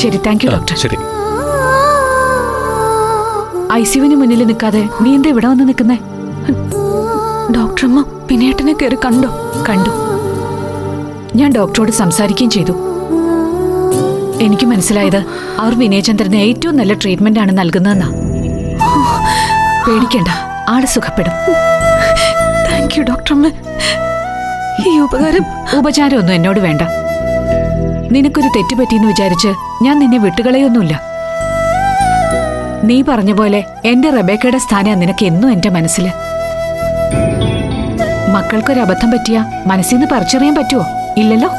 ശരി, thank you doctor. ശരി. ഐസിയുവിന് മുന്നിൽ നിൽക്കാതെ നീ എന്താ ഇവിടെ വന്ന് നിൽക്കുന്നേ? ഡോക്ടറമ്മ വിനയേട്ടനെ കയറി കണ്ടോ? കണ്ടു. ഞാൻ ഡോക്ടറോട് സംസാരിക്കുകയും ചെയ്തു. എനിക്ക് മനസ്സിലായത് അവർ വിനയചന്ദ്രന് ഏറ്റവും നല്ല ട്രീറ്റ്മെന്റ് ആണ് നൽകുന്നതെന്നാ. പേടിക്കണ്ട, ആള് സുഖപ്പെടും. Thank you ഡോക്ടറമ്മ. ഈ ഉപചാരമൊന്നും എന്നോട് വേണ്ട. നിനക്കൊരു തെറ്റുപറ്റിയെന്ന് വിചാരിച്ച് ഞാൻ നിന്നെ വിട്ടുകളയൊന്നുമില്ല. നീ പറഞ്ഞ പോലെ എന്റെ റബേക്കയുടെ സ്ഥാനം നിനക്ക് എന്നും എന്റെ മനസ്സില്. മക്കൾക്കൊരബദ്ധം പറ്റിയാ മനസ്സിന്ന് പറിച്ചറിയാൻ പറ്റുമോ? ഇല്ലല്ലോ.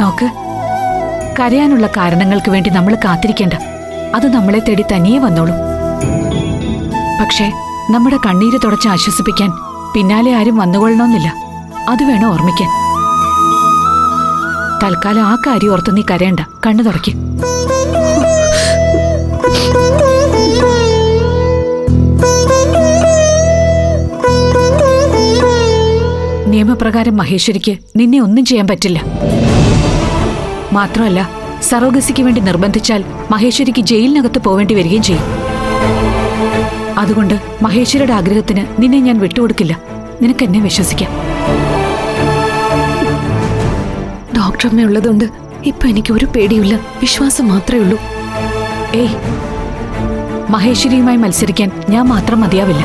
നോക്ക്, കരയാനുള്ള കാരണങ്ങൾക്ക് വേണ്ടി നമ്മൾ കാത്തിരിക്കേണ്ട. അത് നമ്മളെ തേടി തനിയെ വന്നോളൂ. പക്ഷേ നമ്മുടെ കണ്ണീര് തുടച്ച് ആശ്വസിപ്പിക്കാൻ പിന്നാലെ ആരും വന്നുകൊള്ളണമെന്നില്ല. അത് വേണം ഓർമ്മിക്കാൻ. തൽക്കാലം ആ കാര്യം ഓർത്ത് നീ കരയണ്ട. കണ്ണു തുറയ്ക്ക്. നിയമപ്രകാരം മഹേശ്വരിക്ക് നിന്നെ ഒന്നും ചെയ്യാൻ പറ്റില്ല. മാത്രമല്ല, സറോഗസിക്ക് വേണ്ടി നിർബന്ധിച്ചാൽ മഹേശ്വരിക്ക് ജയിലിനകത്ത് പോവേണ്ടി വരികയും ചെയ്യും. അതുകൊണ്ട് മഹേശ്വരിയുടെ ആഗ്രഹത്തിന് നിന്നെ ഞാൻ വിട്ടുകൊടുക്കില്ല. നിനക്ക് എന്നെ വിശ്വസിക്കാം. ഡോക്ടറമ്മ ഉള്ളതുകൊണ്ട് ഇപ്പൊ എനിക്ക് ഒരു പേടിയില്ല, വിശ്വാസം മാത്രമേ ഉള്ളൂ. ഏയ്, മഹേശ്വരിയുമായി മത്സരിക്കാൻ ഞാൻ മാത്രം മതിയാവില്ല.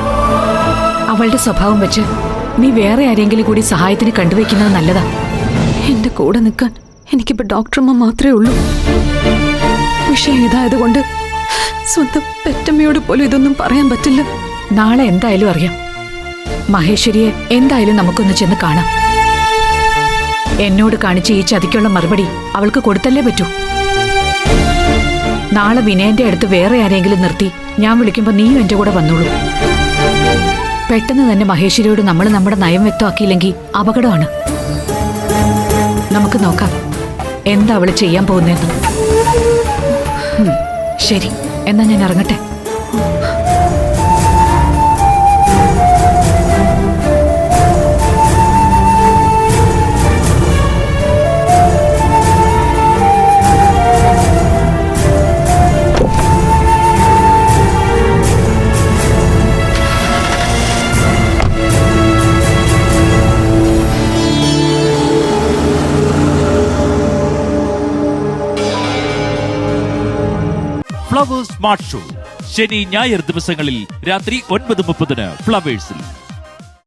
അവളുടെ സ്വഭാവം വെച്ച് നീ വേറെ ആരെങ്കിലും കൂടി സഹായത്തിന് കണ്ടുവയ്ക്കുന്നത് നല്ലതാ. എന്റെ കൂടെ നിൽക്കാൻ എനിക്കിപ്പോ ഡോക്ടറമ്മ മാത്രമേ ഉള്ളൂ. വിഷയം ഇതായതുകൊണ്ട് സ്വന്തം പെറ്റമ്മയോട് പോലും ഇതൊന്നും പറയാൻ പറ്റില്ല. നാളെ എന്തായാലും അറിയാം. മഹേശ്വരിയെ എന്തായാലും നമുക്കൊന്ന് ചെന്ന് കാണാം. എന്നോട് കാണിച്ച ഈ ചതിക്കുള്ള മറുപടി അവൾക്ക് കൊടുത്തല്ലേ പറ്റൂ. നാളെ വിനയന്റെ അടുത്ത് വേറെ ആരെങ്കിലും നിർത്തി ഞാൻ വിളിക്കുമ്പോ നീയും എന്റെ കൂടെ വന്നോളൂ. പെട്ടെന്ന് തന്നെ മഹേശ്വരിയോട് നമ്മൾ നമ്മുടെ നയം വ്യക്തമാക്കിയില്ലെങ്കിൽ അപകടമാണ്. നമുക്ക് നോക്കാം എന്താ അവള് ചെയ്യാൻ പോകുന്നതെന്ന്. ശരി, എന്നാ ഞാൻ ഇറങ്ങട്ടെ. ഫ്ലവേഴ്സ് സ്മാർട്ട് ഷോ ശനി ഞായർ ദിവസങ്ങളിൽ രാത്രി 9:30 ഫ്ലവേഴ്സിൽ.